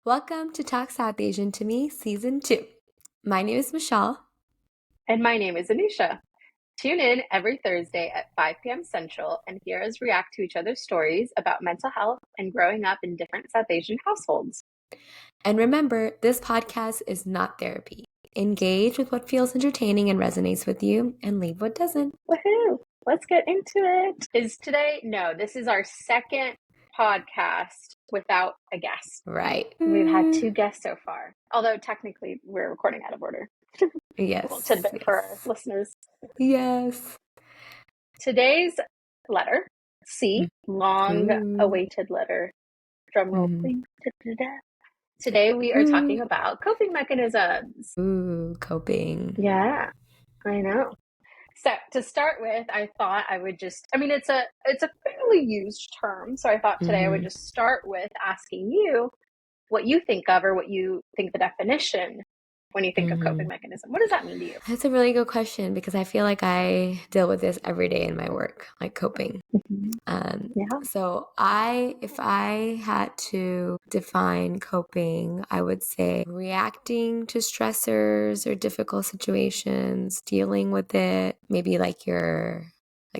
Welcome to Talk South Asian to Me, Season 2. My name is Michelle. And my name is Anisha. Tune in every Thursday at 5 p.m. Central and hear us react to each other's stories about mental health and growing up in different South Asian households. And remember, this podcast is not therapy. Engage with what feels entertaining and resonates with you, and leave what doesn't. Woohoo! Let's get into it. No, this is our second podcast without a guest. Right. We've had 2 guests so far, although technically we're recording out of order. Yes. A little tidbit for our listeners. Yes. Today's letter, C, long-awaited letter. Drum roll, please. Today we are talking about coping mechanisms. Ooh, coping. Yeah, I know. So to start with, I thought I would it's a fairly used term. So I thought today I would just start with asking you what you think of or what you think the definition when you think of coping mechanism. What does that mean to you? That's a really good question because I feel like I deal with this every day in my work, like coping. So if I had to define coping, I would say reacting to stressors or difficult situations, dealing with it, maybe like your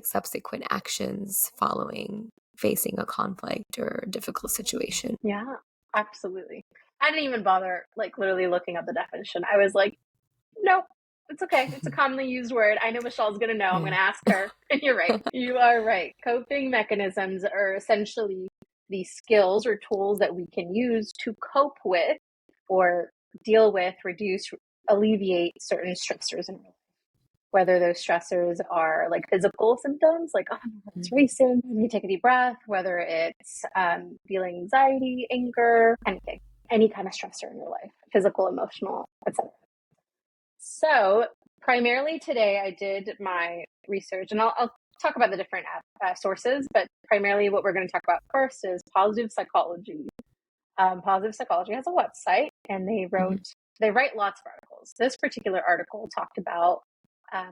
subsequent actions following facing a conflict or a difficult situation. Yeah, absolutely. I didn't even bother literally looking up the definition. I was like, nope, it's okay. It's a commonly used word. I know Michelle's going to know. I'm going to ask her. And you're right. You are right. Coping mechanisms are essentially the skills or tools that we can use to cope with or deal with, reduce, alleviate certain stressors in our life. Whether those stressors are like physical symptoms, like, oh, it's racing, you take a deep breath, whether it's feeling anxiety, anger, anything, any kind of stressor in your life, physical, emotional, etc. So primarily today I did my research, and I'll talk about the different sources, but primarily what we're going to talk about first is positive psychology. Positive Psychology has a website, and they write lots of articles. This particular article talked about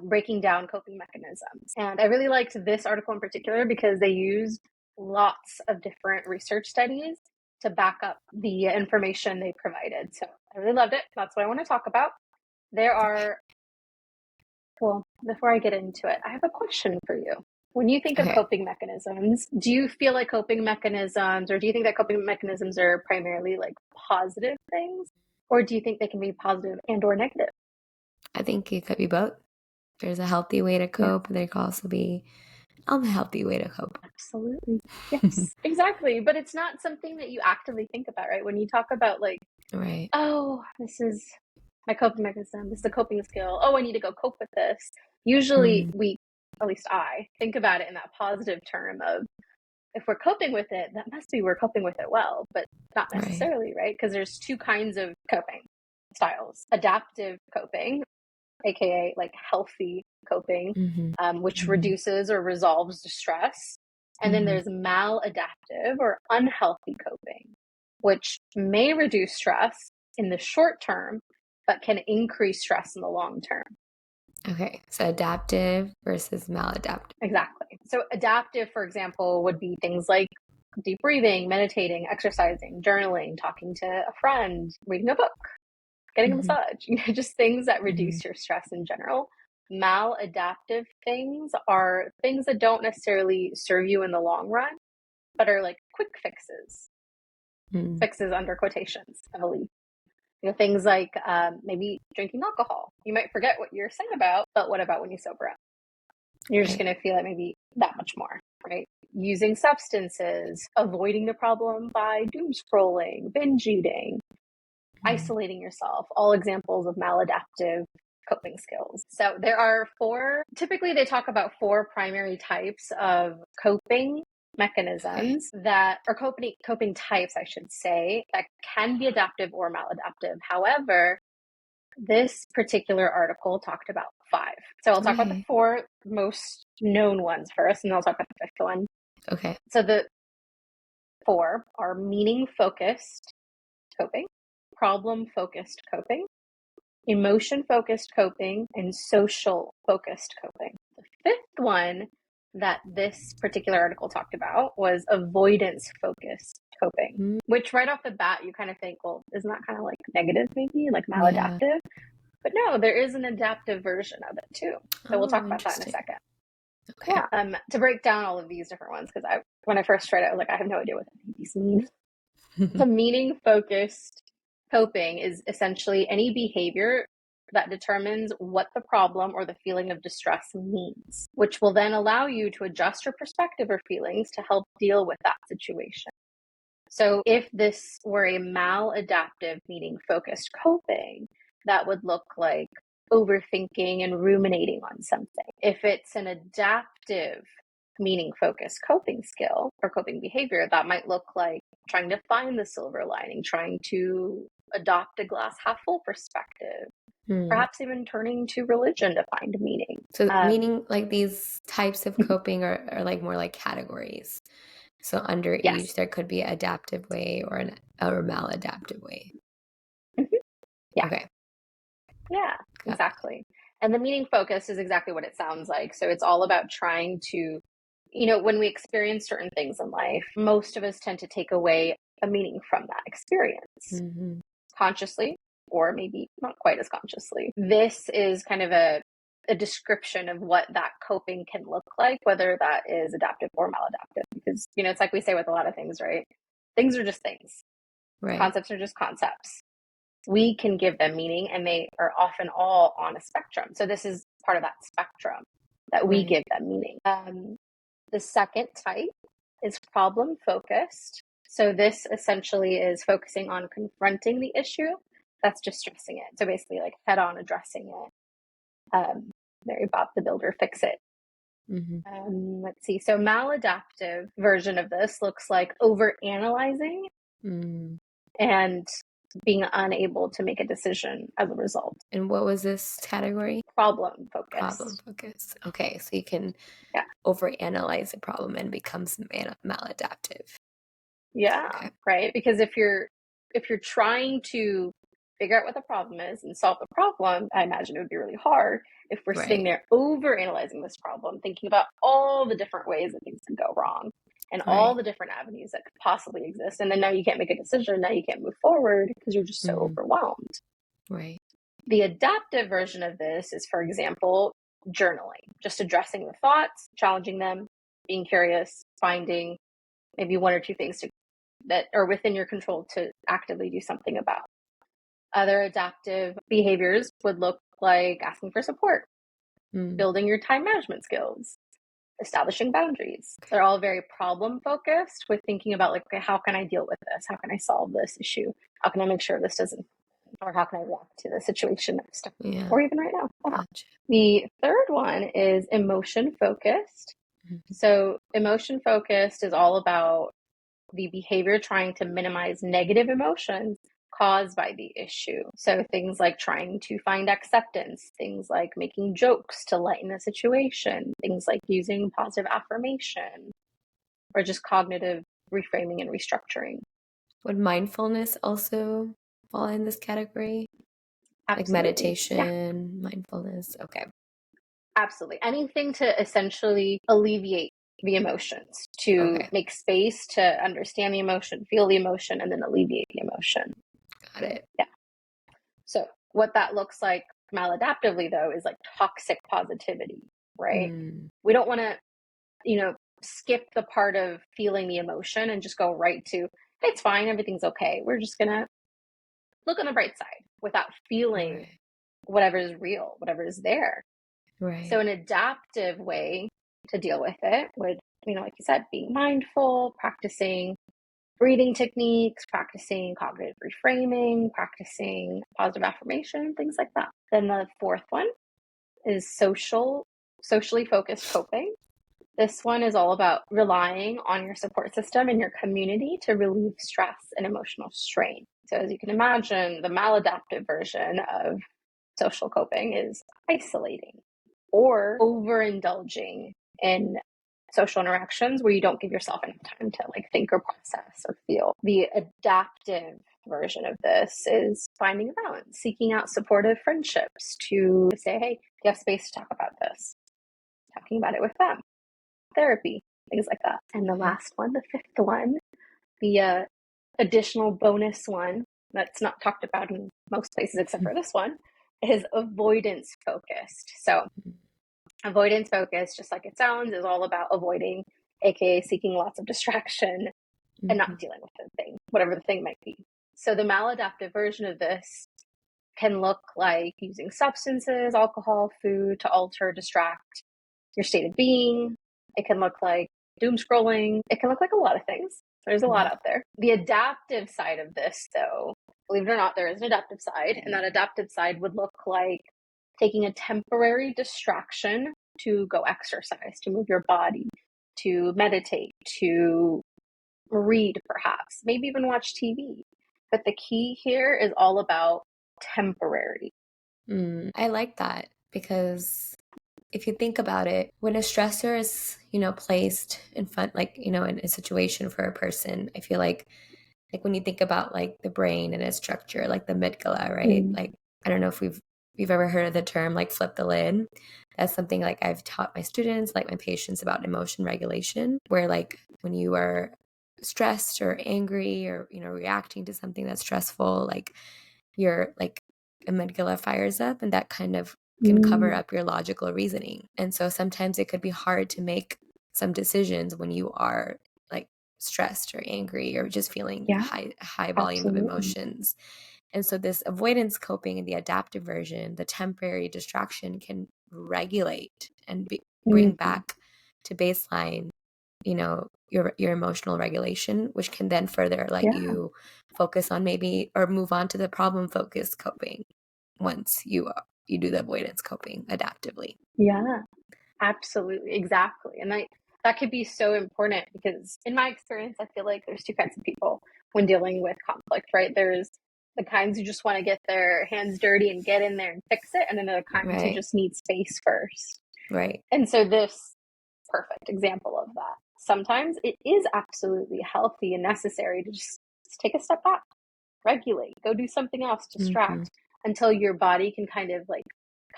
breaking down coping mechanisms. And I really liked this article in particular because they used lots of different research studies to back up the information they provided. So I really loved it. That's what I want to talk about. Before I get into it, I have a question for you. When you think of coping mechanisms, do you feel like coping mechanisms, or do you think that coping mechanisms are primarily like positive things? Or do you think they can be positive and or negative? I think it could be both. There's a healthy way to cope, and there could also be an unhealthy way to cope. Absolutely. Yes, exactly. But it's not something that you actively think about, right? When you talk about oh, this is my coping mechanism, this is a coping skill. Oh, I need to go cope with this. Usually at least I think about it in that positive term of, if we're coping with it, that must be we're coping with it well, but not necessarily, right? Because there's 2 kinds of coping styles. Adaptive coping, aka like healthy coping, which reduces or resolves distress. And then there's maladaptive or unhealthy coping, which may reduce stress in the short term, but can increase stress in the long term. Okay, so adaptive versus maladaptive. Exactly. So adaptive, for example, would be things like deep breathing, meditating, exercising, journaling, talking to a friend, reading a book, getting a massage, just things that reduce your stress in general. Maladaptive things are things that don't necessarily serve you in the long run, but are like quick fixes. Fixes under quotations, I believe. Things like maybe drinking alcohol. You might forget what you're saying about, but what about when you sober up? You're just going to feel it maybe that much more, right? Using substances, avoiding the problem by doom scrolling, binge eating, isolating yourself, all examples of maladaptive coping skills. So there are typically they talk about 4 primary types of coping mechanisms or coping types, I should say, that can be adaptive or maladaptive. However, this particular article talked about 5. So I'll talk about the 4 most known ones first, and then I'll talk about the 5th one. Okay. So the 4 are meaning-focused coping, problem-focused coping, emotion-focused coping, and social-focused coping. The 5th one that this particular article talked about was avoidance-focused coping, which right off the bat, you kind of think, well, isn't that kind of like negative, maybe like maladaptive? Yeah. But no, there is an adaptive version of it too. So we'll talk about that in a second. Okay. Yeah. To break down all of these different ones, because when I first tried it, I was like, I have no idea what these mean. The meaning focused coping is essentially any behavior that determines what the problem or the feeling of distress means, which will then allow you to adjust your perspective or feelings to help deal with that situation. So if this were a maladaptive meaning focused coping, that would look like overthinking and ruminating on something. If it's an adaptive meaning focused coping skill or coping behavior, that might look like trying to find the silver lining, trying to adopt a glass half full perspective, perhaps even turning to religion to find meaning. So meaning like these types of coping are like more like categories. So under each, there could be an adaptive way or a maladaptive way. Yeah. Okay. Yeah, exactly. And the meaning focus is exactly what it sounds like. So it's all about trying to, when we experience certain things in life, most of us tend to take away a meaning from that experience consciously, or maybe not quite as consciously. This is kind of a description of what that coping can look like, whether that is adaptive or maladaptive. Because, it's like we say with a lot of things, right? Things are just things. Right. Concepts are just concepts. We can give them meaning, and they are often all on a spectrum. So this is part of that spectrum that we give them meaning. The second type is problem focused. So this essentially is focusing on confronting the issue that's distressing it. So basically like head on addressing it. Mary Bob the Builder, fix it. Let's see. So maladaptive version of this looks like over analyzing and being unable to make a decision as a result. And what was this category? Problem focus. Problem focus. Okay, so you can overanalyze the problem and becomes maladaptive. Yeah, right. Because if you're trying to figure out what the problem is and solve the problem, I imagine it would be really hard if we're sitting there over analyzing this problem, thinking about all the different ways that things can go wrong and all the different avenues that could possibly exist. And then now you can't make a decision. Now you can't move forward because you're just so overwhelmed. Right. The adaptive version of this is, for example, journaling, just addressing the thoughts, challenging them, being curious, finding maybe one or two things that are within your control to actively do something about. Other adaptive behaviors would look like asking for support, building your time management skills, establishing boundaries. They're all very problem focused with thinking about like, okay, how can I deal with this? How can I solve this issue? How can I make sure this doesn't, or how can I react to the situation next time, or even right now? Gotcha. The third one is emotion focused. So emotion focused is all about the behavior trying to minimize negative emotions caused by the issue. So things like trying to find acceptance, things like making jokes to lighten the situation, things like using positive affirmation, or just cognitive reframing and restructuring. Would mindfulness also fall in this category? Absolutely. Like meditation, mindfulness. Okay. Absolutely. Anything to essentially alleviate the emotions, to make space to understand the emotion, feel the emotion, and then alleviate the emotion. Got it. Yeah. So what that looks like maladaptively, though, is like toxic positivity, right? We don't want to, skip the part of feeling the emotion and just go right to, hey, it's fine, everything's okay. We're just going to look on the bright side without feeling whatever is real, whatever is there. Right. So an adaptive way to deal with it would, like you said, being mindful, practicing breathing techniques, practicing cognitive reframing, practicing positive affirmation, things like that. Then the fourth one is socially focused coping. This one is all about relying on your support system and your community to relieve stress and emotional strain. So as you can imagine, the maladaptive version of social coping is isolating or overindulging in social interactions where you don't give yourself enough time to like think or process or feel. The adaptive version of this is finding a balance, seeking out supportive friendships to say, hey, you have space to talk about this, talking about it with them, therapy, things like that. And the last one, the fifth one, The additional bonus one that's not talked about in most places except for this one is avoidance focused. So avoidance focused, just like it sounds, is all about avoiding, aka seeking lots of distraction and not dealing with the thing, whatever the thing might be. So the maladaptive version of this can look like using substances, alcohol, food to alter, distract your state of being. It can look like doom scrolling. It can look like a lot of things. There's a lot out there. The adaptive side of this, though, believe it or not, there is an adaptive side. And that adaptive side would look like taking a temporary distraction to go exercise, to move your body, to meditate, to read, perhaps, maybe even watch TV. But the key here is all about temporary. I like that, because if you think about it, when a stressor is, placed in front, like, in a situation for a person, I feel like when you think about like the brain and its structure, like the amygdala, right? Like, I don't know if you've ever heard of the term like flip the lid. That's something like I've taught my students, like my patients, about emotion regulation, where like when you are stressed or angry or, reacting to something that's stressful, like your like amygdala fires up, and that kind of can cover up your logical reasoning. And so sometimes it could be hard to make some decisions when you are like stressed or angry or just feeling high volume of emotions. And so this avoidance coping in the adaptive version, the temporary distraction, can regulate and bring back to baseline, your emotional regulation, which can then further let you focus on maybe, or move on to the problem focused coping once you do the avoidance coping adaptively. Yeah, absolutely. Exactly. And that could be so important, because in my experience, I feel like there's two kinds of people when dealing with conflict, right? There's the kinds who just want to get their hands dirty and get in there and fix it. And then there are the kinds who just need space first. Right. And so this perfect example of that. Sometimes it is absolutely healthy and necessary to just take a step back, regulate, go do something else, distract, until your body can kind of like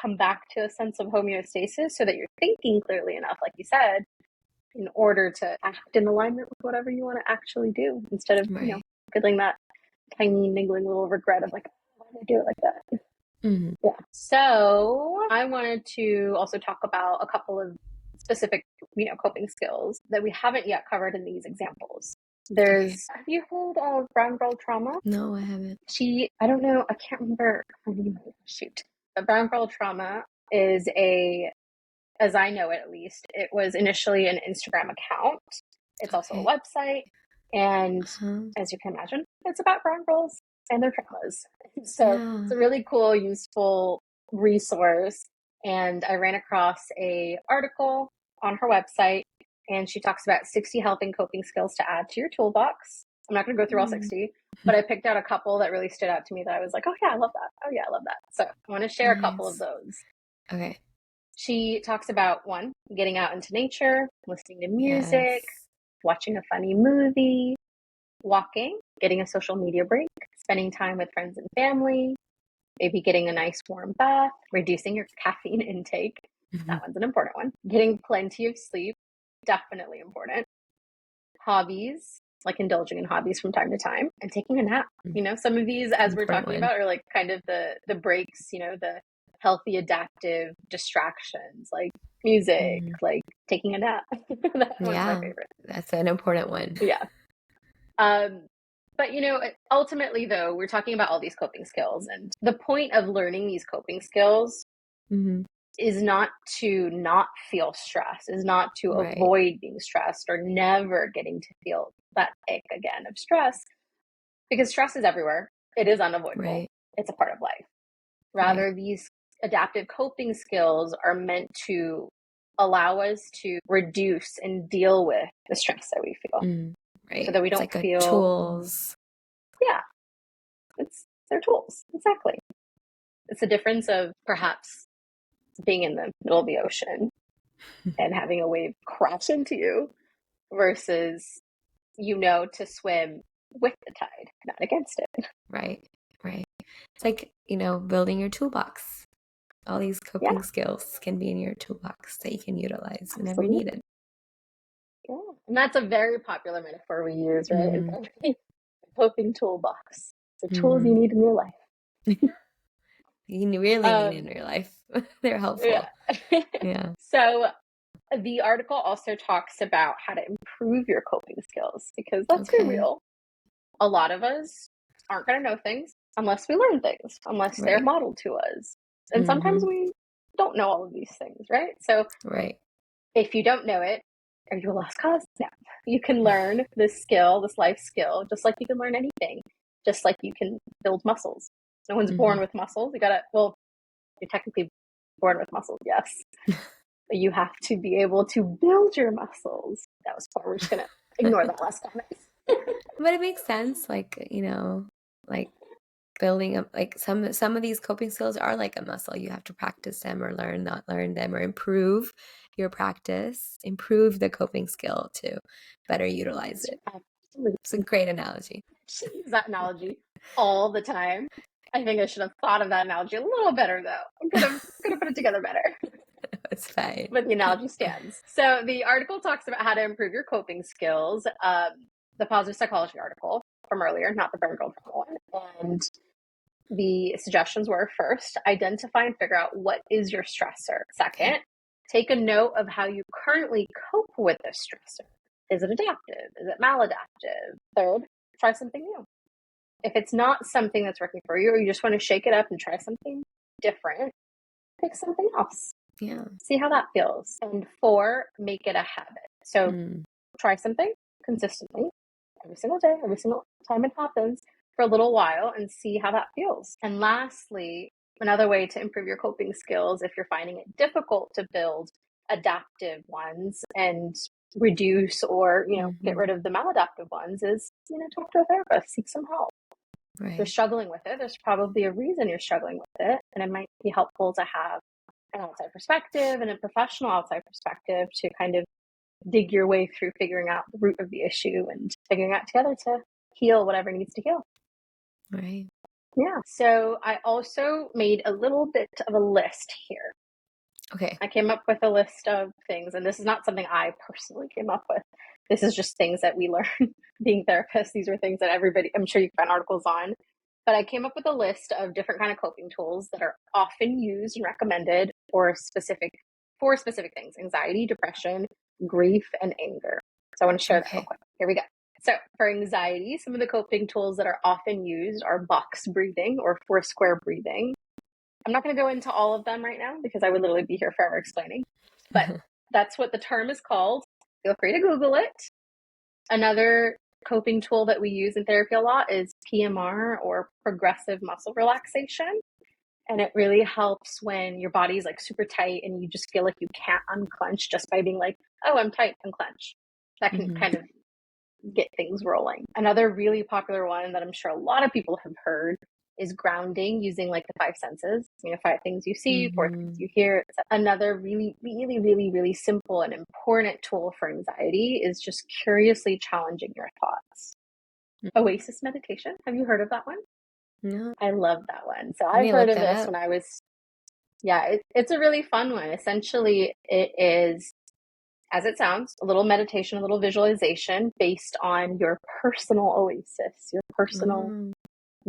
come back to a sense of homeostasis, so that you're thinking clearly enough, like you said, in order to act in alignment with whatever you want to actually do, instead of, feeling that tiny niggling little regret of like, why did I do it like that? Yeah. So I wanted to also talk about a couple of specific, coping skills that we haven't yet covered in these examples. Have you heard of brown girl trauma? No, I haven't. I don't know, I can't remember her name. Shoot. A brown girl trauma is as I know it at least, it was initially an Instagram account. It's also a website. And as you can imagine, it's about brown girls and their traumas. So it's a really cool, useful resource. And I ran across a article on her website, and she talks about 60 helping coping skills to add to your toolbox. I'm not going to go through all 60, but I picked out a couple that really stood out to me that I was like, oh yeah, I love that. Oh yeah, I love that. So I want to share a couple of those. Okay. She talks about, one, getting out into nature, listening to music, watching a funny movie, walking, getting a social media break, spending time with friends and family, maybe getting a nice warm bath, reducing your caffeine intake. That one's an important one. Getting plenty of sleep, definitely important. Hobbies, like indulging in hobbies from time to time, and taking a nap. Some of these, as we're talking about, are like kind of the breaks, the healthy adaptive distractions, like music, like taking a nap. That one's my favorite. That's an important one. Yeah. But ultimately, though, we're talking about all these coping skills, and the point of learning these coping skills is not to not feel stress, is not to avoid being stressed or never getting to feel that ache again of stress, because stress is everywhere. It is unavoidable. It's a part of life. Rather, these adaptive coping skills are meant to allow us to reduce and deal with the stress that we feel. So that we don't feel tools. Yeah. They're tools. Exactly. It's the difference of perhaps being in the middle of the ocean and having a wave crash into you versus, to swim with the tide, not against it. Right. It's like, building your toolbox. All these coping skills can be in your toolbox that you can utilize whenever needed. Yeah. And that's a very popular metaphor we use, right? Mm-hmm. It's a coping toolbox. The tools you Mm-hmm. need in your life. You really need in your life. They're helpful. Yeah. Yeah. So the article also talks about how to improve your coping skills because let's be Okay. real, a lot of us aren't going to know things unless we learn things, unless they're Right. modeled to us. And sometimes Mm-hmm. we don't know all of these things, right? So Right. if you don't know it, are you a lost cause? No. You can learn this skill, this life skill, just like you can learn anything, just like you can build muscles. No one's born Mm-hmm. with muscles. Well, you're technically born with muscles, yes. But you have to be able to build your muscles. That was poor. We're just going to ignore that last comment. But it makes sense, like, like building up, like some of these coping skills are like a muscle. You have to practice them or not learn them, or improve your practice, improve the coping skill to better utilize it. Absolutely. It's a great analogy. I should use that analogy all the time. I think I should have thought of that analogy a little better, though. I'm gonna put it together better. It's fine. But the analogy stands. So the article talks about how to improve your coping skills. The positive psychology article from earlier, not the burn girl one. And the suggestions were: first, identify and figure out what is your stressor. Second, Okay. take a note of how you currently cope with this stressor. Is it adaptive? Is it maladaptive? Third, try something new. If it's not something that's working for you, or you just want to shake it up and try something different, pick something else. Yeah. See how that feels. And four, make it a habit. So try something consistently every single day, every single time it happens for a little while and see how that feels. And lastly, another way to improve your coping skills, if you're finding it difficult to build adaptive ones and reduce or, get rid of the maladaptive ones, is, talk to a therapist, seek some help. If you're Right. struggling with it, there's probably a reason you're struggling with it. And it might be helpful to have an outside perspective and a professional outside perspective to kind of dig your way through figuring out the root of the issue and figuring out together to heal whatever needs to heal. Right. Yeah. So I also made a little bit of a list here. Okay. I came up with a list of things, and this is not something I personally came up with. This is just things that we learn being therapists. These are things that everybody, I'm sure you can find articles on. But I came up with a list of different kind of coping tools that are often used and recommended for specific things: anxiety, depression, grief, and anger. So I want to share that real quick. Here we go. So for anxiety, some of the coping tools that are often used are box breathing or four-square breathing. I'm not going to go into all of them right now because I would literally be here forever explaining, but that's what the term is called. Feel free to Google it. Another coping tool that we use in therapy a lot is PMR, or progressive muscle relaxation. And it really helps when your body's like super tight and you just feel like you can't unclench just by being like, oh, I'm tight, unclench. That can kind of get things rolling. Another really popular one that I'm sure a lot of people have heard is grounding, using like the five senses. 5 things you see, 4 things you hear. Another really, really, really, really simple and important tool for anxiety is just curiously challenging your thoughts. Oasis meditation. Have you heard of that one? No. I love that one. So I've heard of this when I was, it's a really fun one. Essentially, it is, as it sounds, a little meditation, a little visualization based on your personal oasis, your personal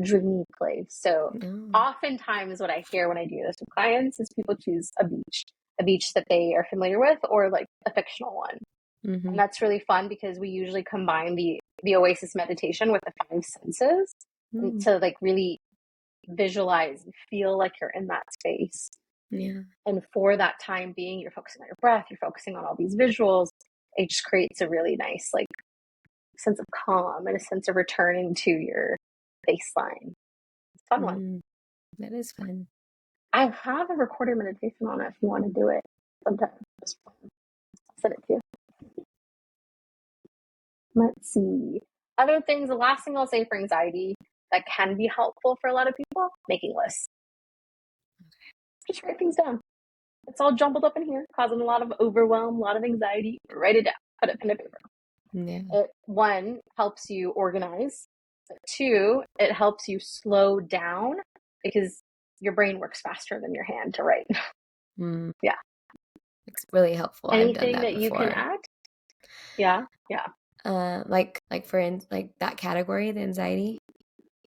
dreamy place. So oftentimes what I hear when I do this with clients is people choose a beach that they are familiar with, or like a fictional one. And that's really fun because we usually combine the oasis meditation with the 5 senses to like really visualize and feel like you're in that space. Yeah. And for that time being, you're focusing on your breath, you're focusing on all these visuals. It just creates a really nice like sense of calm and a sense of returning to your baseline. It's a fun one. That is fun. I have a recorded meditation on it if you want to do it sometime. I'll send it to you. Let's see. Other things, the last thing I'll say for anxiety that can be helpful for a lot of people, making lists. Just write things down. It's all jumbled up in here, causing a lot of overwhelm, a lot of anxiety. Write it down. Put it pen to paper. Yeah. One, helps you organize. 2, it helps you slow down because your brain works faster than your hand to write. Yeah. It's really helpful. Anything I've done that that you can before. add? Yeah. Yeah. Like like that category, the anxiety,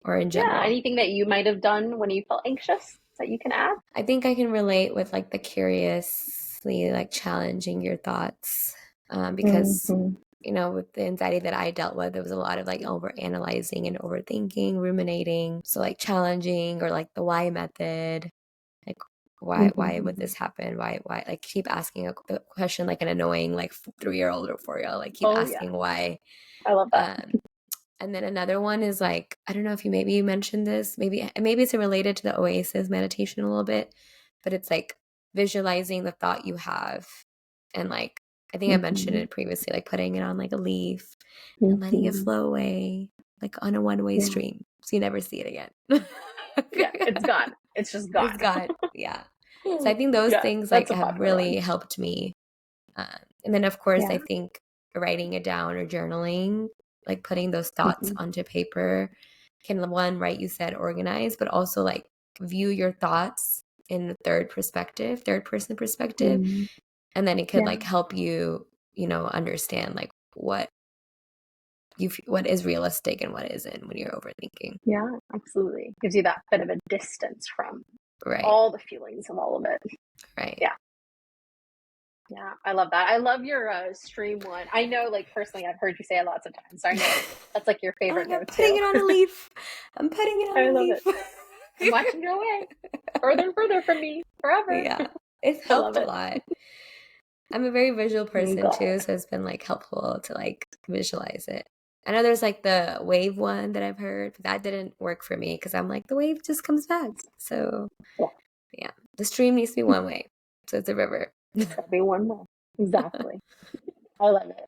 or in Yeah. general. Anything that you might have done when you felt anxious that you can add? I think I can relate with like the curiously like challenging your thoughts, because Mm-hmm. with the anxiety that I dealt with, there was a lot of like over analyzing and overthinking, ruminating. So like challenging, or like the why method, like why would Mm-hmm. this happen? Why like keep asking the question like an annoying like 3-year-old or 4-year-old, like keep Oh, yeah. asking why. I love that. Um, and then another one is like, I don't know if you mentioned this, maybe it's related to the Oasis meditation a little bit, but it's like visualizing the thought you have, and like I think I mentioned Mm-hmm. it previously, like putting it on like a leaf and letting it Mm-hmm. flow away like on a one-way Yeah. stream so you never see it again. Yeah. It's gone. It's just gone. It's gone. Yeah. So I think those Yeah. things like That's a have popular one. really helped me. And then of course Yeah. I think writing it down or journaling, like putting those thoughts Mm-hmm. onto paper, can, one, right, you said organize, but also like view your thoughts in the third person perspective. Mm-hmm. And then it could Yeah. like help you, understand like what is realistic and what isn't when you're overthinking. Yeah. Absolutely. Gives you that bit of a distance from Right. all the feelings of all of it. Right. Yeah. Yeah, I love that. I love your stream one. I know, like, personally, I've heard you say it lots of times, so I know that's like your I'm favorite like, I'm putting go-to. it on a leaf. I'm putting it on I a love it. leaf. I'm watching you away further and further from me forever. Yeah. It's I love helped a it. lot. I'm a very visual I'm person glad. too, so it's been like helpful to like visualize it. I know there's like the wave one that I've heard, but that didn't work for me because I'm like, the wave just comes back. So Yeah, yeah, the stream needs to be one way. So it's a river. gotta be one more. Exactly. I love it.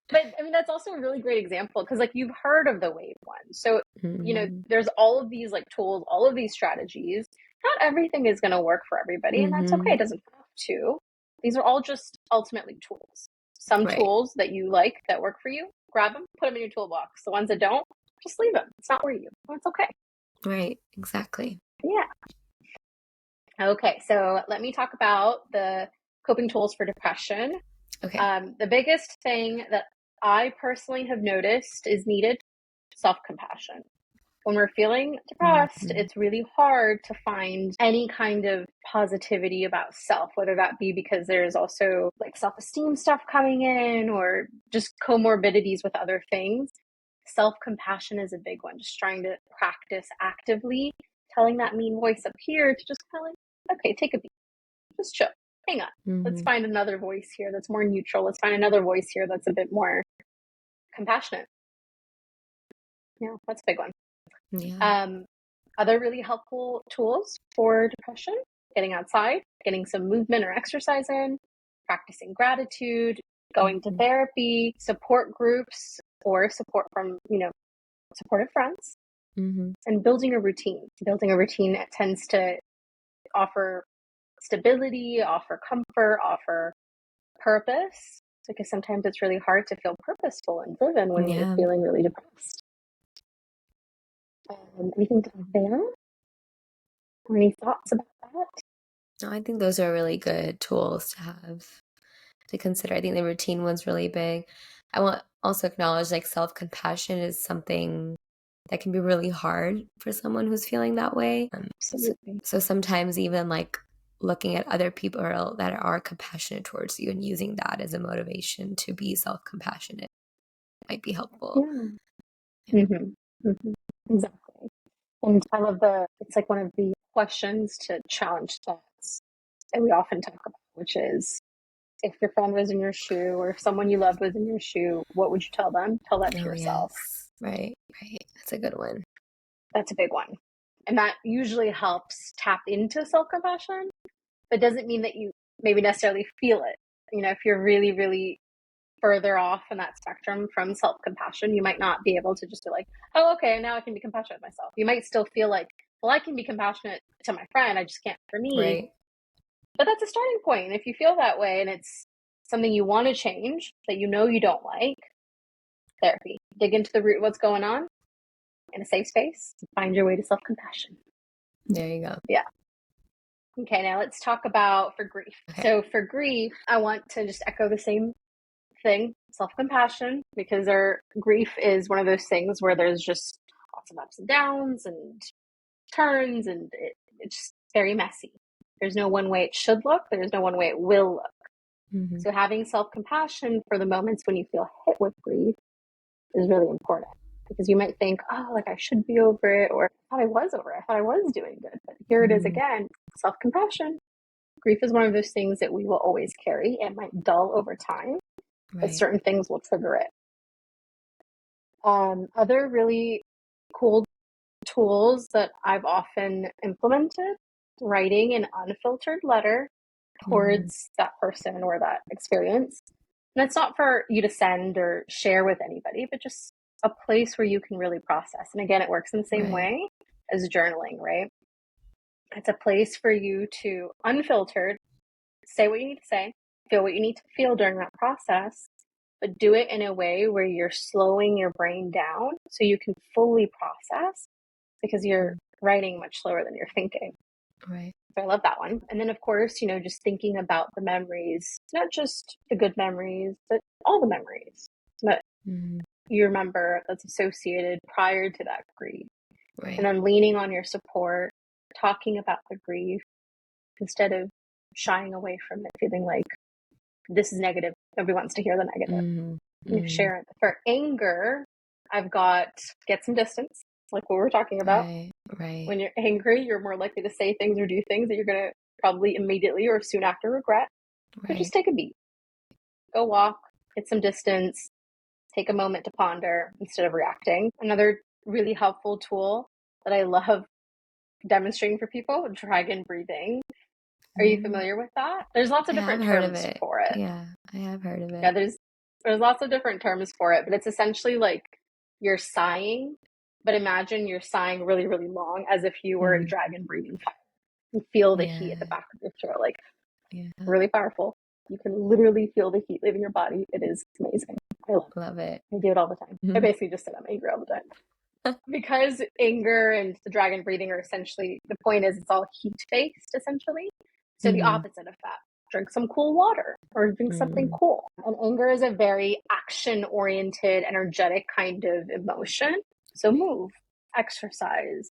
But I mean, that's also a really great example because, like, you've heard of the wave one. So, Mm-hmm. there's all of these like tools, all of these strategies. Not everything is going to work for everybody, and that's okay. Mm-hmm. It doesn't have to. These are all just ultimately tools. Some Right. tools that you like that work for you, grab them, put them in your toolbox. The ones that don't, just leave them. It's not where you. It's okay. Right. Exactly. Yeah. Okay. So let me talk about the coping tools for depression. Okay. The biggest thing that I personally have noticed is needed self-compassion. When we're feeling depressed, Mm-hmm. it's really hard to find any kind of positivity about self, whether that be because there's also like self-esteem stuff coming in or just comorbidities with other things. Self-compassion is a big one, just trying to practice actively telling that mean voice up here to just kind of like, okay, take a beat, just chill, hang on. Let's Mm-hmm. find another voice here that's more neutral. Let's find another voice here that's a bit more compassionate. Yeah, that's a big one. Yeah. Other really helpful tools for depression: getting outside, getting some movement or exercise in, practicing gratitude, going to Mm-hmm. therapy, support groups, or support from, supportive friends, Mm-hmm. and building a routine. Building a routine tends to offer stability, offer comfort, offer purpose, because sometimes it's really hard to feel purposeful and driven when you're Yeah. feeling really depressed. Anything to add there? Or any thoughts about that? No, I think those are really good tools to have to consider. I think the routine one's really big. I want also acknowledge like self-compassion is something that can be really hard for someone who's feeling that way. Absolutely. So sometimes even like looking at other people that are compassionate towards you and using that as a motivation to be self-compassionate might be helpful. Yeah. Yeah. Exactly. And I love it's like one of the questions to challenge thoughts that we often talk about, which is, if your friend was in your shoe or if someone you loved was in your shoe, what would you tell them? Tell that to Oh, yourself. yes. Right. Right. That's a good one. That's a big one. And that usually helps tap into self-compassion, but doesn't mean that you maybe necessarily feel it. If you're really, really further off in that spectrum from self-compassion, you might not be able to just be like, oh, okay, now I can be compassionate with myself. You might still feel like, well, I can be compassionate to my friend, I just can't for me. Right. But that's a starting point. And if you feel that way and it's something you want to change that you know you don't like, therapy. Dig into the root of what's going on in a safe space. Find your way to self-compassion. There you go. Yeah. Okay, now let's talk about for grief. Okay. So for grief, I want to just echo the same thing self-compassion, because our grief is one of those things where there's just lots of ups and downs and turns, and it's just very messy. There's no one way it should look. There's no one way it will look. Mm-hmm. So having self-compassion for the moments when you feel hit with grief is really important, because you might think, oh, like I should be over it, or I thought I was over it. I thought I was doing good. But here it is again, self-compassion. Grief is one of those things that we will always carry. It might dull over time, but certain things will trigger it. Other really cool tools that I've often implemented: writing an unfiltered letter towards that person or that experience. And it's not for you to send or share with anybody, but just a place where you can really process. And again, it works in the same way as journaling, right? It's a place for you to, unfiltered, say what you need to say, feel what you need to feel during that process, but do it in a way where you're slowing your brain down so you can fully process, because you're writing much slower than you're thinking. Right. So I love that one. And then, of course, just thinking about the memories, not just the good memories, but all the memories that you remember that's associated prior to that grief. Right. And then leaning on your support, talking about the grief instead of shying away from it, feeling like this is negative. Nobody wants to hear the negative. Share it. For anger, I've got get some distance, like what we're talking about. Right. When you're angry, you're more likely to say things or do things that you're going to probably immediately or soon after regret. So just take a beat. Go walk, get some distance, take a moment to ponder instead of reacting. Another really helpful tool that I love demonstrating for people, dragon breathing. Are you familiar with that? There's lots of different terms for it. Yeah, I have heard of it. Yeah, there's lots of different terms for it, but it's essentially like you're sighing, but imagine you're sighing really, really long, as if you were a dragon breathing fire. You feel the heat at the back of your throat, like really powerful. You can literally feel the heat leaving your body. It is amazing. I love it. I do it all the time. I basically just say I'm angry all the time. Because anger and the dragon breathing are essentially, the point is it's all heat-based, essentially. So the opposite of that. Drink some cool water or drink something cool. And anger is a very action-oriented, energetic kind of emotion. So move, exercise,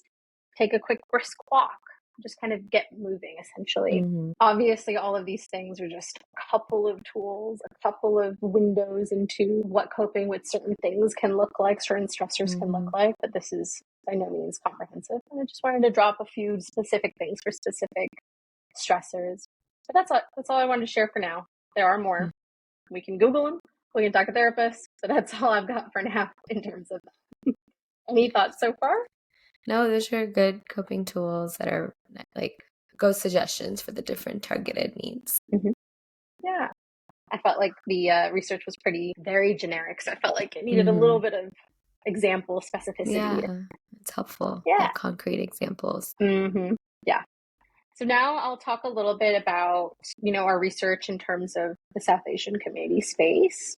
take a quick brisk walk, just kind of get moving, essentially. Obviously, all of these things are just a couple of tools, a couple of windows into what coping with certain things can look like, certain stressors can look like, but this is by no means comprehensive. And I just wanted to drop a few specific things for specific stressors. But that's all I wanted to share for now. There are more. We can Google them. We can talk to therapists. But that's all I've got for now in terms of that. Any thoughts so far? No, those are good coping tools that are like good suggestions for the different targeted needs. Yeah. I felt like the research was very generic. So I felt like it needed a little bit of example specificity. Yeah, it's helpful. Yeah. Concrete examples. Yeah. So now I'll talk a little bit about, our research in terms of the South Asian community space.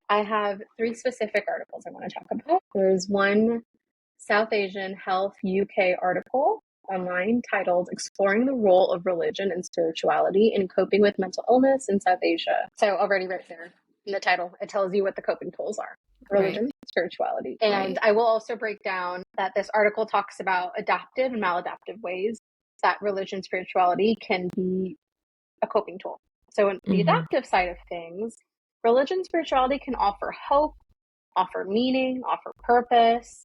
I have 3 specific articles I want to talk about. There's one South Asian Health UK article online titled "Exploring the Role of Religion and Spirituality in Coping with Mental Illness in South Asia." So already right there in the title, it tells you what the coping tools are: religion, spirituality. And I will also break down that this article talks about adaptive and maladaptive ways that religion, spirituality can be a coping tool. So in the adaptive side of things, religion, spirituality can offer hope, offer meaning, offer purpose.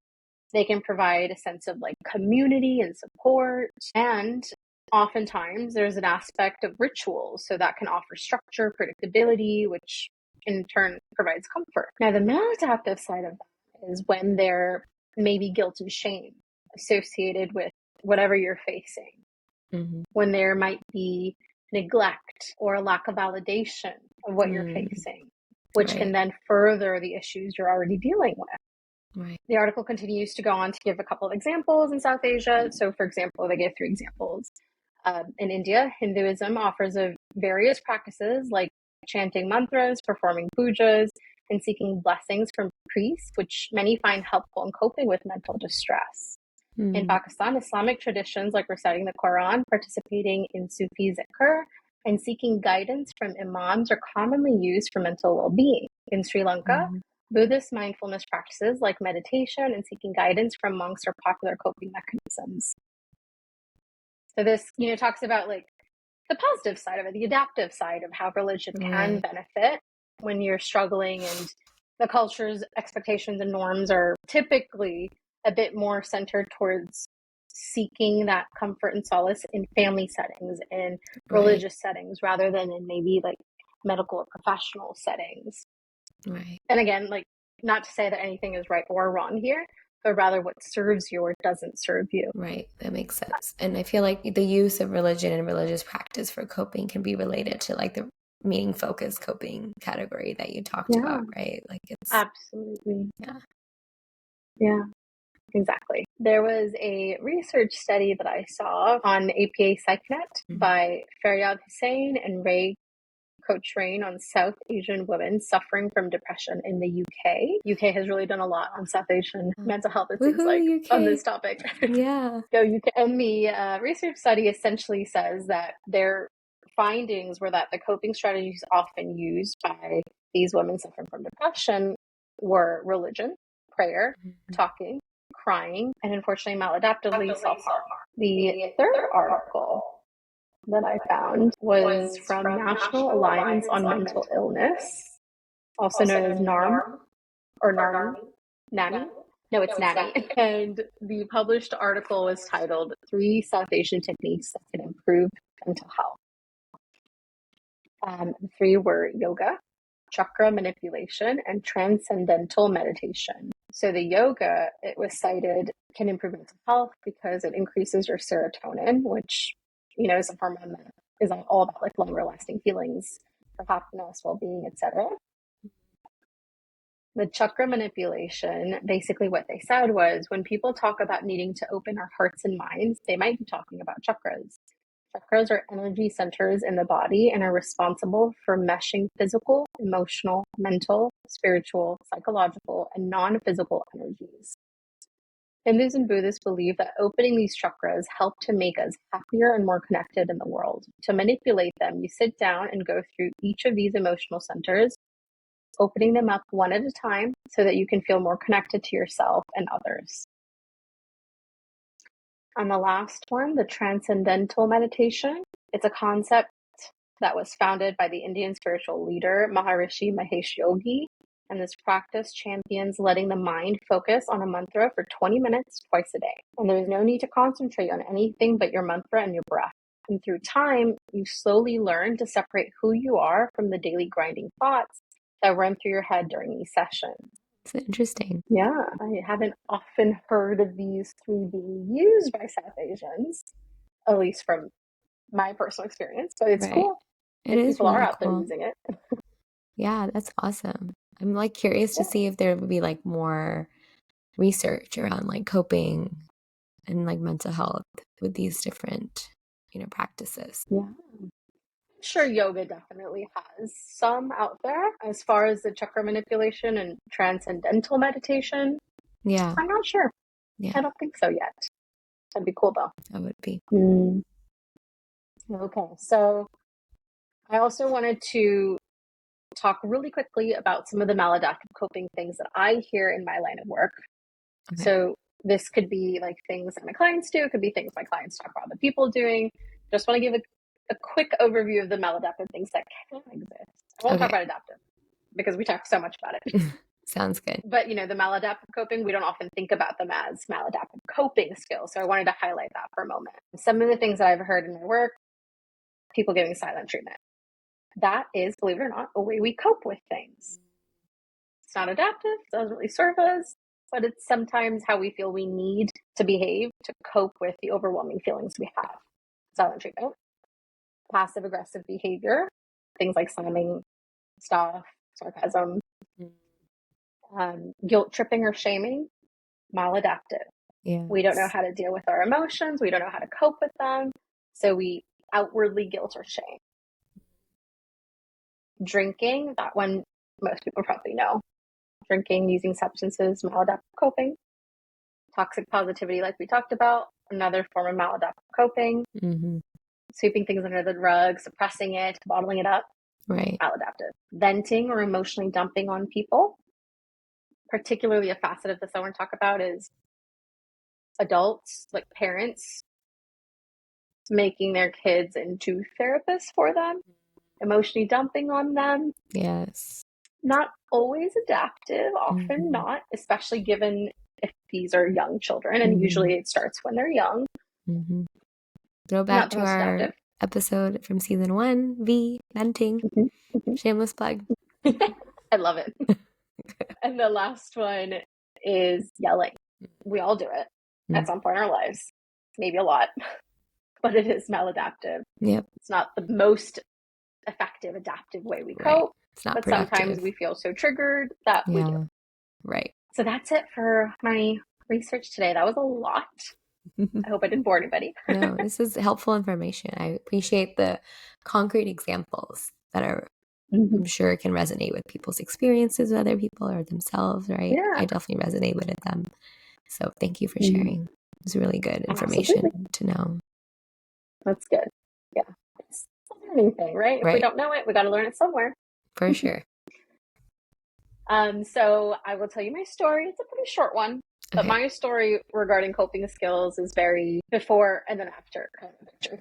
They can provide a sense of like community and support. And oftentimes there's an aspect of rituals. So that can offer structure, predictability, which in turn provides comfort. Now, the maladaptive side of that is when there may be guilt and shame associated with whatever you're facing. When there might be neglect or a lack of validation of what you're facing, which can then further the issues you're already dealing with. The article continues to go on to give a couple of examples in South Asia. So, for example, they gave 3 examples. In India, Hinduism offers of various practices like chanting mantras, performing pujas, and seeking blessings from priests, which many find helpful in coping with mental distress. In Pakistan, Islamic traditions like reciting the Quran, participating in Sufi zikr, and seeking guidance from imams are commonly used for mental well-being. In Sri Lanka, Buddhist mindfulness practices like meditation and seeking guidance from monks are popular coping mechanisms. So this, talks about like the positive side of it, the adaptive side of how religion can benefit when you're struggling, and the culture's expectations and norms are typically a bit more centered towards seeking that comfort and solace in family settings and religious settings rather than in maybe like medical or professional settings. Right. And again, like, not to say that anything is right or wrong here, but rather what serves you or doesn't serve you. Right. That makes sense. And I feel like the use of religion and religious practice for coping can be related to like the meaning focused coping category that you talked about, right? Like it's absolutely. Yeah. Exactly. There was a research study that I saw on APA PsychNet by Faryad Hussain and Ray Cochrane on South Asian women suffering from depression in the UK. UK has really done a lot on South Asian mental health, it seems like, UK. on this topic. Yeah. Go UK. And the research study essentially says that their findings were that the coping strategies often used by these women suffering from depression were religion, prayer, talking, crying, and unfortunately maladaptively self-harm. The third article that I found was from National Alliance on Mental Illness, also known as NARM, or NARMI, NAMI. No, it's NAMI. And the published article was titled 3 South Asian Techniques That Can Improve Mental Health. The 3 were yoga, chakra manipulation, and transcendental meditation. So the yoga, it was cited, can improve mental health because it increases your serotonin, which, is a hormone that is all about like longer lasting feelings for happiness, well-being, etc. The chakra manipulation, basically what they said was when people talk about needing to open our hearts and minds, they might be talking about chakras. Chakras are energy centers in the body and are responsible for meshing physical, emotional, mental, spiritual, psychological, and non-physical energies. Hindus and Buddhists believe that opening these chakras help to make us happier and more connected in the world. To manipulate them, you sit down and go through each of these emotional centers, opening them up one at a time so that you can feel more connected to yourself and others. And the last one, the transcendental meditation, it's a concept that was founded by the Indian spiritual leader Maharishi Mahesh Yogi. And this practice champions letting the mind focus on a mantra for 20 minutes twice a day. And there's no need to concentrate on anything but your mantra and your breath. And through time, you slowly learn to separate who you are from the daily grinding thoughts that run through your head during these sessions. It's interesting. Yeah, I haven't often heard of these 3 being used by South Asians, at least from my personal experience, but it's cool. It is people really are out cool. there using it. Yeah, that's awesome. I'm like curious to see if there would be like more research around like coping and like mental health with these different, practices. Yeah. Sure, yoga definitely has some out there. As far as the chakra manipulation and transcendental meditation, Yeah. I'm not sure. Yeah. I don't think so yet. That'd be cool though. That would be. Okay, so I also wanted to talk really quickly about some of the maladaptive coping things that I hear in my line of work. Okay. So this could be like things that my clients do. It could be things my clients talk about other people doing. Just want to give a quick overview of the maladaptive things that can exist. I won't talk about adaptive because we talk so much about it. Sounds good. But, the maladaptive coping, we don't often think about them as maladaptive coping skills. So I wanted to highlight that for a moment. Some of the things that I've heard in my work, people giving silent treatment. That is, believe it or not, a way we cope with things. It's not adaptive, it doesn't really serve us, but it's sometimes how we feel we need to behave to cope with the overwhelming feelings we have. Silent treatment. Passive aggressive behavior, things like slamming stuff, sarcasm, guilt tripping or shaming, maladaptive. Yes. We don't know how to deal with our emotions. We don't know how to cope with them. So we outwardly guilt or shame. Drinking, that one most people probably know. Drinking, using substances, maladaptive coping. Toxic positivity, like we talked about, another form of maladaptive coping. sweeping things under the rug, suppressing it, bottling it up. Right. Maladaptive. Venting or emotionally dumping on people. Particularly a facet of this I want to talk about is adults, like parents, making their kids into therapists for them, emotionally dumping on them. Yes. Not always adaptive, often not, especially given if these are young children, and usually it starts when they're young. Throw back to our episode from season 1, venting. Shameless plug. I love it. And the last one is yelling. We all do it at some point in our lives, maybe a lot, but it is maladaptive. Yep. It's not the most effective, adaptive way we cope, it's not but productive. sometimes we feel so triggered that we do. Right. So that's it for my research today. That was a lot. I hope I didn't bore anybody. No, this is helpful information. I appreciate the concrete examples that are, I'm sure, can resonate with people's experiences with other people or themselves, right? Yeah. I definitely resonate with them. So thank you for sharing. It was really good information to know. That's good. Yeah. It's a learning thing, right? If we don't know it, we got to learn it somewhere. For sure. So I will tell you my story. It's a pretty short one. But my story regarding coping skills is very before and then after kind of picture.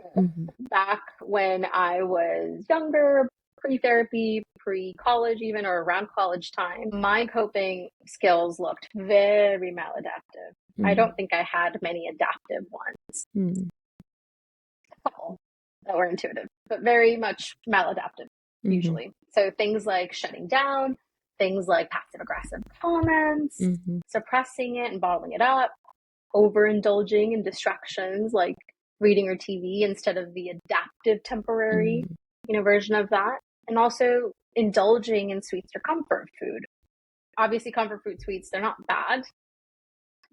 Back when I was younger, pre-therapy, pre-college even, or around college time, my coping skills looked very maladaptive. I don't think I had many adaptive ones. A couple that were intuitive, but very much maladaptive usually. So things like shutting down, things like passive aggressive comments, suppressing it and bottling it up, overindulging in distractions like reading or TV instead of the adaptive temporary, version of that. And also indulging in sweets or comfort food. Obviously, comfort food sweets, they're not bad,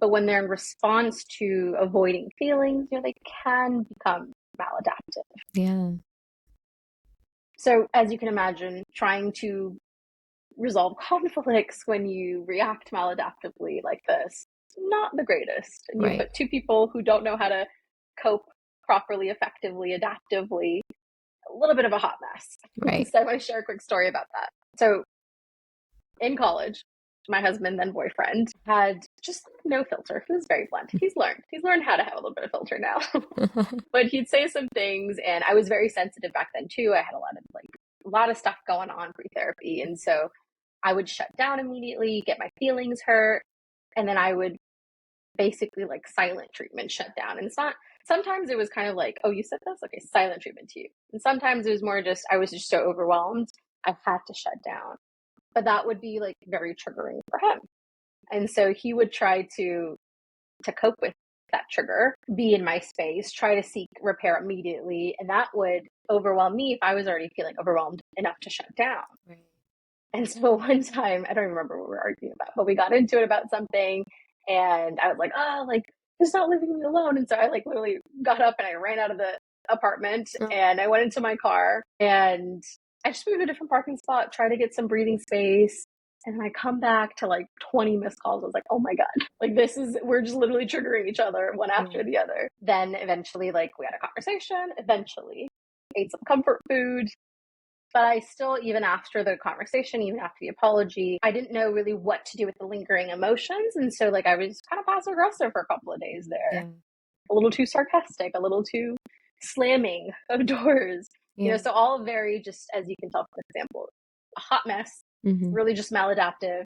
but when they're in response to avoiding feelings, they can become maladaptive. Yeah. So as you can imagine, trying to resolve conflicts when you react maladaptively like this, not the greatest. And you put two people who don't know how to cope properly, effectively, adaptively, a little bit of a hot mess. So I want to share a quick story about that. So in college, my husband, then boyfriend, had just no filter. He was very blunt. He's learned how to have a little bit of filter now. But he'd say some things, and I was very sensitive back then too. I had a lot of stuff going on pre-therapy, and so I would shut down immediately, get my feelings hurt, and then I would basically silent treatment shut down. And it's not, sometimes it was kind of like, oh, you said this? Okay, silent treatment to you. And sometimes it was more just, I was just so overwhelmed, I had to shut down. But that would be very triggering for him. And so he would try to cope with that trigger, be in my space, try to seek repair immediately. And that would overwhelm me if I was already feeling overwhelmed enough to shut down. And so one time, I don't remember what we were arguing about, but we got into it about something, and I was like, he's not leaving me alone. And so I literally got up and I ran out of the apartment and I went into my car and I just moved to a different parking spot, try to get some breathing space. And then I come back to 20 missed calls. I was like, oh my God, we're just literally triggering each other one after the other. Then eventually, we had a conversation, ate some comfort food. But I still, even after the conversation, even after the apology, I didn't know really what to do with the lingering emotions. And so I was kind of passive aggressive for a couple of days there. A little too sarcastic, a little too slamming of doors. So all very, just as you can tell from the example, a hot mess, really just maladaptive,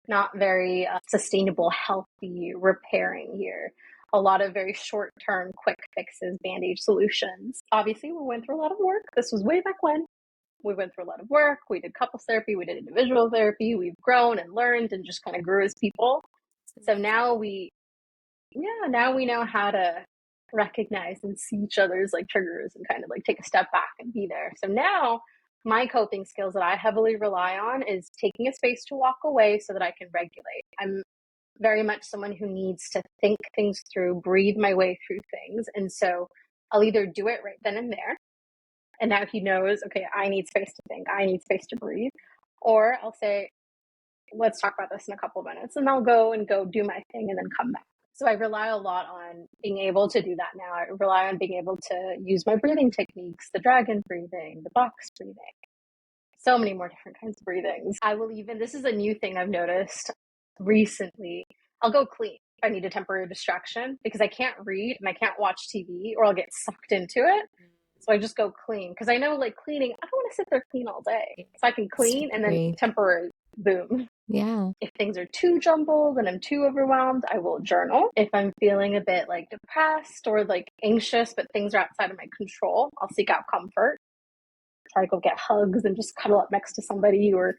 not very sustainable, healthy repairing here. A lot of very short-term, quick fixes, band-aid solutions. Obviously, we went through a lot of work. This was way back when. We went through a lot of work. We did couples therapy. We did individual therapy. We've grown and learned and just kind of grew as people. So now we know how to recognize and see each other's triggers and kind of take a step back and be there. So now my coping skills that I heavily rely on is taking a space to walk away so that I can regulate. I'm very much someone who needs to think things through, breathe my way through things. And so I'll either do it right then and there. And now he knows, okay, I need space to think. I need space to breathe. Or I'll say, let's talk about this in a couple of minutes. And I'll go do my thing and then come back. So I rely a lot on being able to do that now. I rely on being able to use my breathing techniques, the dragon breathing, the box breathing, so many more different kinds of breathings. I will even, this is a new thing I've noticed recently, I'll go clean if I need a temporary distraction because I can't read and I can't watch TV or I'll get sucked into it. So I just go clean because I know like cleaning, I don't want to sit there clean all day. So I can clean and then temporary, boom. Yeah. If things are too jumbled and I'm too overwhelmed, I will journal. If I'm feeling a bit like depressed or like anxious, but things are outside of my control, I'll seek out comfort. Try to go get hugs and just cuddle up next to somebody or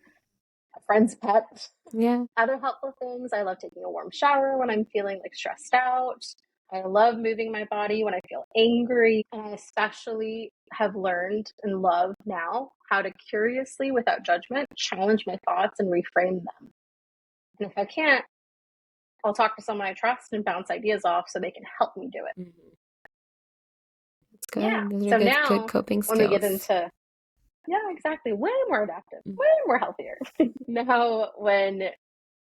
a friend's pet. Yeah. Other helpful things, I love taking a warm shower when I'm feeling like stressed out. I love moving my body when I feel angry. And I especially have learned and love now how to curiously, without judgment, challenge my thoughts and reframe them. And if I can't, I'll talk to someone I trust and bounce ideas off so they can help me do it. It's good. Yeah. Those are So good now, coping skills. when we get into, yeah, exactly, way more adaptive, way more healthier. Now, when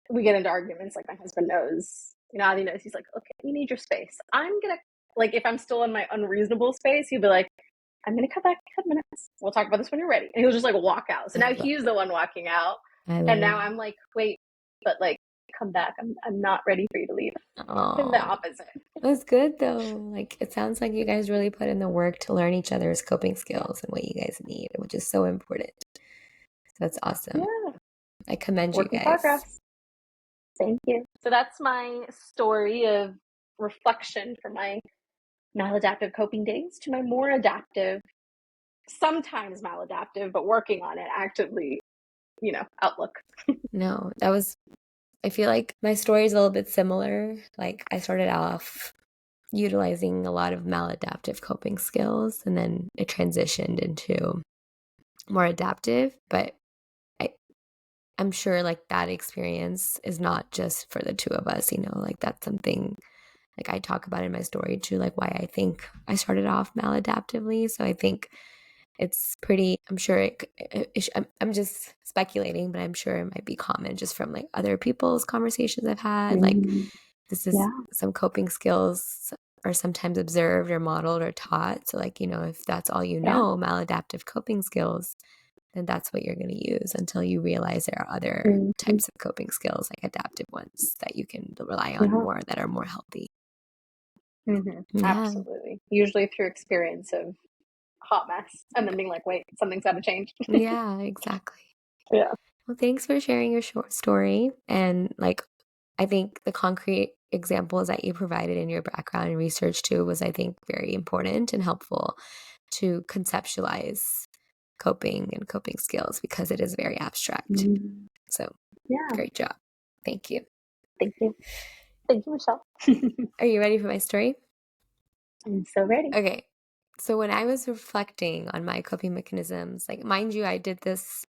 we get into arguments, like my husband knows, Adi knows, he's like, okay, you need your space. I'm going to, like, if I'm still in my unreasonable space, he'll be like, I'm going to come back in 10 minutes. We'll talk about this when you're ready. And he'll just like walk out. So now he's the one walking out. And now I'm like, wait, but like, come back. I'm not ready for you to leave. And the opposite. That's good though. Like it sounds like you guys really put in the work to learn each other's coping skills and what you guys need, which is so important. That's awesome. Yeah. I commend Work you in guys. progress. Thank you. So that's my story of reflection from my maladaptive coping days to my more adaptive, sometimes maladaptive, but working on it actively, outlook. No, I feel like my story is a little bit similar. Like I started off utilizing a lot of maladaptive coping skills and then it transitioned into more adaptive, but I'm sure like that experience is not just for the two of us, like that's something like I talk about in my story too, like why I think I started off maladaptively. So I think it's pretty, I'm sure I'm just speculating, but I'm sure it might be common just from like other people's conversations I've had. Like this is some coping skills are sometimes observed or modeled or taught. So like, if that's all maladaptive coping skills, then that's what you're going to use until you realize there are other types of coping skills, like adaptive ones that you can rely on more that are more healthy. Absolutely. Usually through experience of hot mess and then being like, wait, something's got to change. Yeah, exactly. Yeah. Well, thanks for sharing your short story. And like, I think the concrete examples that you provided in your background and research too was, I think, very important and helpful to conceptualize coping and coping skills because it is very abstract. So, great job. Thank you. Thank you. Thank you, Michelle. Are you ready for my story? I'm so ready. Okay. So when I was reflecting on my coping mechanisms, like mind you, I did this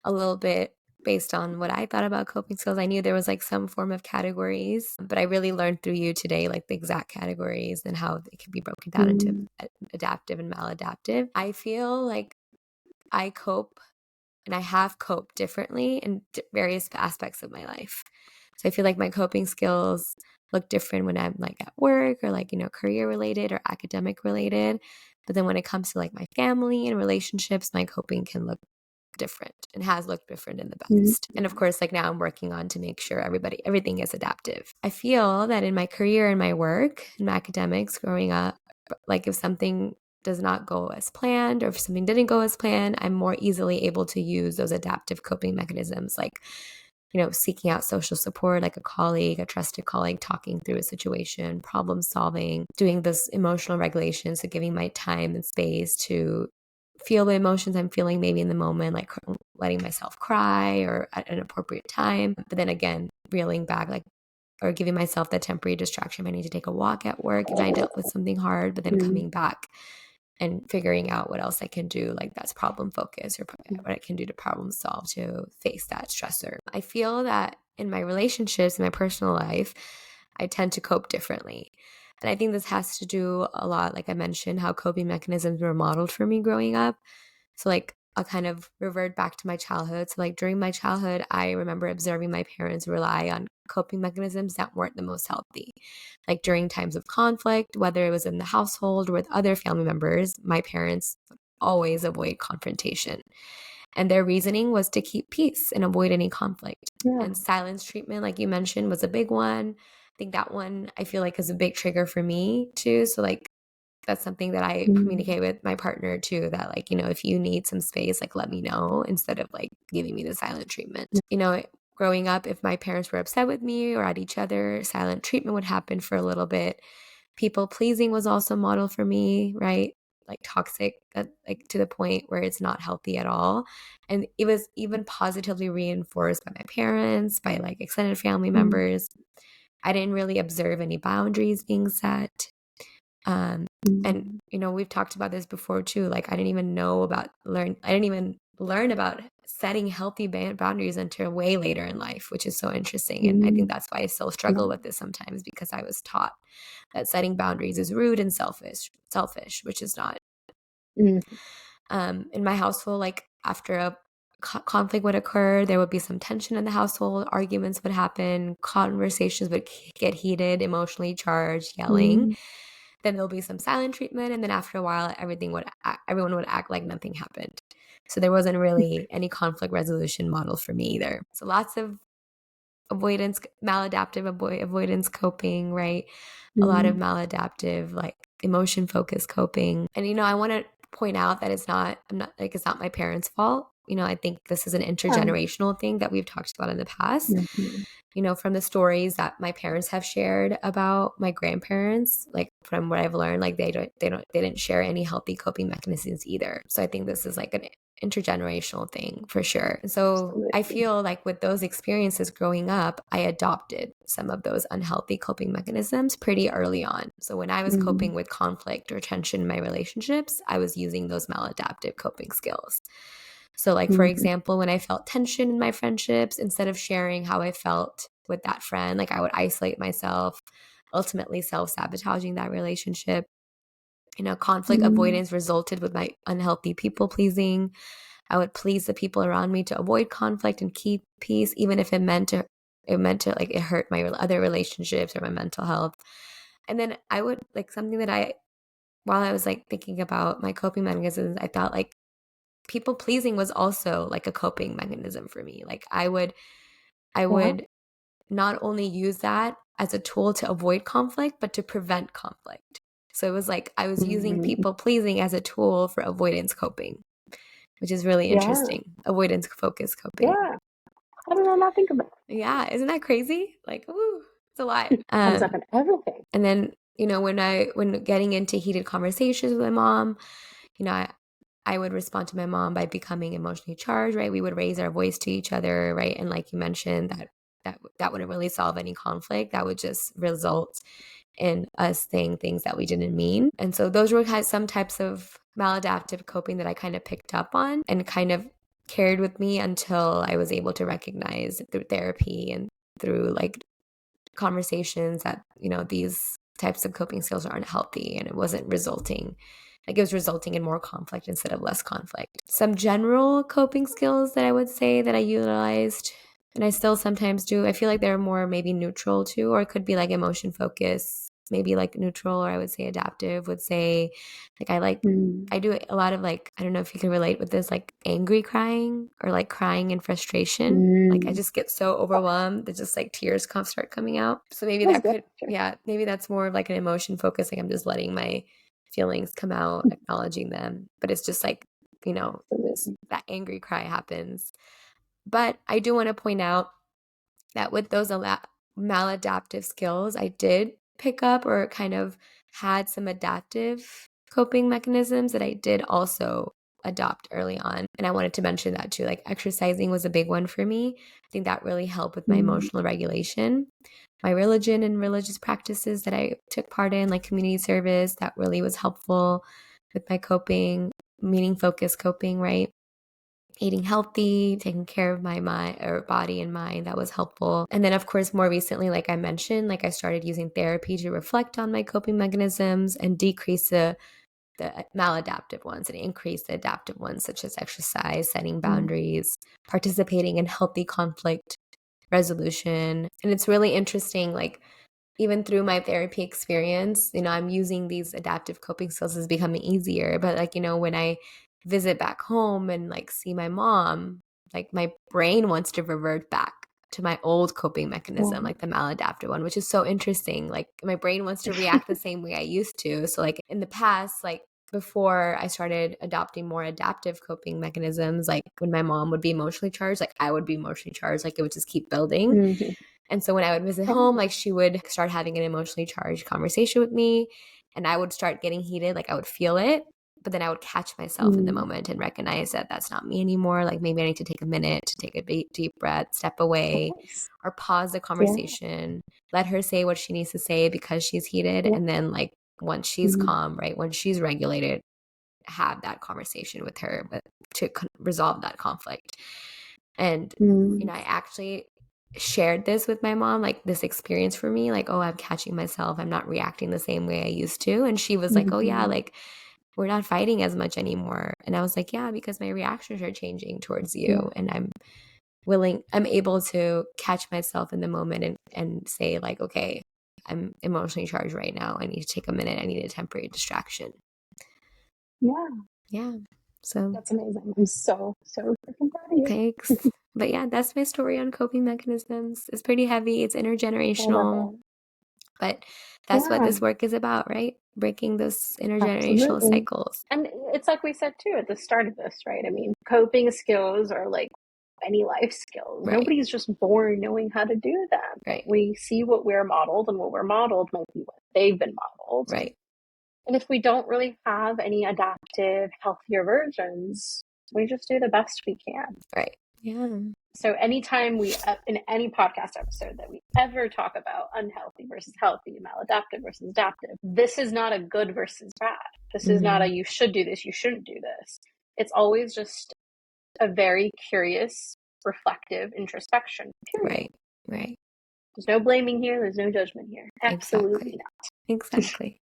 a little bit based on what I thought about coping skills. I knew there was like some form of categories, but I really learned through you today, like the exact categories and how they can be broken down into adaptive and maladaptive. I feel like I cope and I have coped differently in various aspects of my life. So I feel like my coping skills look different when I'm like at work or like, career related or academic related. But then when it comes to like my family and relationships, my coping can look different and has looked different in the past. And of course, like now I'm working on to make sure everything is adaptive. I feel that in my career and my work and my academics growing up, like if something does not go as planned or if something didn't go as planned, I'm more easily able to use those adaptive coping mechanisms like seeking out social support, like a colleague, a trusted colleague, talking through a situation, problem solving, doing this emotional regulation. So giving my time and space to feel the emotions I'm feeling maybe in the moment, like letting myself cry or at an appropriate time. But then again, reeling back, like, or giving myself that temporary distraction. I need to take a walk at work if I dealt with something hard, but then coming back and figuring out what else I can do, like that's problem focus or what I can do to problem solve to face that stressor. I feel that in my relationships, in my personal life, I tend to cope differently. And I think this has to do a lot, like I mentioned, how coping mechanisms were modeled for me growing up. So like I'll kind of revert back to my childhood. So like during my childhood, I remember observing my parents rely on coping mechanisms that weren't the most healthy. Like during times of conflict, whether it was in the household or with other family members, my parents would always avoid confrontation. And their reasoning was to keep peace and avoid any conflict. Yeah. And silence treatment, like you mentioned, was a big one. I think that one I feel like is a big trigger for me too. So like that's something that I communicate with my partner too, that like, if you need some space, like let me know instead of like giving me the silent treatment. Growing up, if my parents were upset with me or at each other, silent treatment would happen for a little bit. People pleasing was also modeled for me, right? Like toxic, like to the point where it's not healthy at all. And it was even positively reinforced by my parents, by like extended family members. I didn't really observe any boundaries being set. And we've talked about this before too. Like I didn't even learn about setting healthy boundaries until way later in life, which is so interesting. And I think that's why I still struggle with this sometimes, because I was taught that setting boundaries is rude and selfish, which is not. In my household, like after a conflict would occur, there would be some tension in the household, arguments would happen, conversations would get heated, emotionally charged, yelling. Then there'll be some silent treatment, and then after a while, everyone would act like nothing happened. So there wasn't really any conflict resolution model for me either. So lots of avoidance, maladaptive avoidance coping, right? A lot of maladaptive, like emotion focused coping. And I want to point out that it's not my parents' fault. I think this is an intergenerational thing that we've talked about in the past. From the stories that my parents have shared about my grandparents, like from what I've learned, like they didn't share any healthy coping mechanisms either. So I think this is like an intergenerational thing for sure. So absolutely. I feel like with those experiences growing up, I adopted some of those unhealthy coping mechanisms pretty early on. So when I was coping with conflict or tension in my relationships, I was using those maladaptive coping skills. So like, for example, when I felt tension in my friendships, instead of sharing how I felt with that friend, like I would isolate myself, ultimately self-sabotaging that relationship. Conflict avoidance resulted with my unhealthy people pleasing. I would please the people around me to avoid conflict and keep peace, even if it meant to like it hurt my other relationships or my mental health. And then I would like something that while I was like thinking about my coping mechanisms, I thought like people pleasing was also like a coping mechanism for me. Like I would not only use that as a tool to avoid conflict, but to prevent conflict. So it was like I was using people pleasing as a tool for avoidance coping, which is really interesting. Avoidance focused coping. Yeah. How did I not think about it? Yeah. Isn't that crazy? Like, ooh, it's a lot. Comes up in everything. And then, when getting into heated conversations with my mom, I would respond to my mom by becoming emotionally charged, right? We would raise our voice to each other, right? And like you mentioned, that wouldn't really solve any conflict. That would just result in us saying things that we didn't mean. And so those were some types of maladaptive coping that I kind of picked up on and kind of carried with me until I was able to recognize through therapy and through like conversations that, these types of coping skills aren't healthy, and it was resulting in more conflict instead of less conflict. Some general coping skills that I would say that I utilized, and I still sometimes do, I feel like they're more maybe neutral too, or it could be like emotion focus, maybe like neutral, or I would say adaptive, would say like I do a lot of like, I don't know if you can relate with this, like angry crying or like crying in frustration. Like I just get so overwhelmed that just like tears start coming out. So maybe maybe that's more of like an emotion focus. Like I'm just letting my feelings come out, acknowledging them. But it's just like, that angry cry happens. But I do want to point out that with those maladaptive skills, I did pick up or kind of had some adaptive coping mechanisms that I did also adopt early on. And I wanted to mention that too. Like exercising was a big one for me. I think that really helped with my emotional regulation. My religion and religious practices that I took part in, like community service, that really was helpful with my coping, meaning focused coping, right? Eating healthy, taking care of my mind or body and mind, that was helpful. And then of course, more recently, like I mentioned, like I started using therapy to reflect on my coping mechanisms and decrease the the maladaptive ones and increase the adaptive ones, such as exercise, setting boundaries, participating in healthy conflict resolution. And it's really interesting, like, even through my therapy experience, I'm using these adaptive coping skills is becoming easier. But like, when I visit back home and like see my mom, like my brain wants to revert back to my old coping mechanism, like the maladaptive one, which is so interesting. Like my brain wants to react the same way I used to. So like in the past, like before I started adopting more adaptive coping mechanisms, like when my mom would be emotionally charged, like I would be emotionally charged, like it would just keep building. Mm-hmm. And so when I would visit home, like she would start having an emotionally charged conversation with me and I would start getting heated. Like I would feel it, but then I would catch myself in the moment and recognize that that's not me anymore. Like maybe I need to take a minute to take a deep breath, step away, or pause the conversation, let her say what she needs to say because she's heated. And then like once she's calm, right, when she's regulated, have that conversation with her to resolve that conflict. And, I actually shared this with my mom, like this experience for me, like, oh, I'm catching myself. I'm not reacting the same way I used to. And she was like, oh yeah, like we're not fighting as much anymore. And I was like, yeah, because my reactions are changing towards you. And I'm able to catch myself in the moment and say like, okay, I'm emotionally charged right now. I need to take a minute. I need a temporary distraction. Yeah. So that's amazing. I'm so freaking proud of you. Thanks. But yeah, that's my story on coping mechanisms. It's pretty heavy. It's intergenerational. But that's what this work is about, right? Breaking those intergenerational cycles. And it's like we said too at the start of this, right? I mean, coping skills are like any life skills. Right. Nobody's just born knowing how to do them. Right. We see what we're modeled, and what we're modeled might be what they've been modeled. Right. And if we don't really have any adaptive, healthier versions, we just do the best we can. Right. Yeah. So anytime we, in any podcast episode that we ever talk about unhealthy versus healthy, maladaptive versus adaptive, this is not a good versus bad. This is not a you should do this, you shouldn't do this. It's always just a very curious, reflective introspection, period. Right. There's no blaming here. There's no judgment here. Absolutely not. Exactly.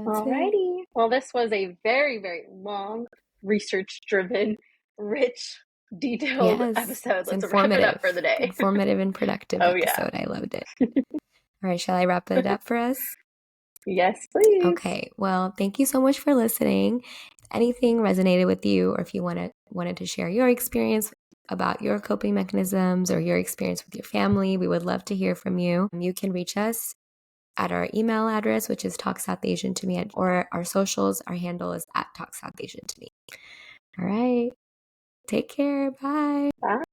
Alrighty. Well, this was a very, very long, research-driven, rich, detailed episode. Let's wrap it up for the day. Informative and productive episode. I loved it. All right, shall I wrap it up for us? Yes, please. Okay. Well, thank you so much for listening. If anything resonated with you, or if you wanted to share your experience about your coping mechanisms or your experience with your family, we would love to hear from you. You can reach us at our email address, which is talksouthasiantome, or our socials. Our handle is @talksouthasiantome. All right. Take care. Bye. Bye.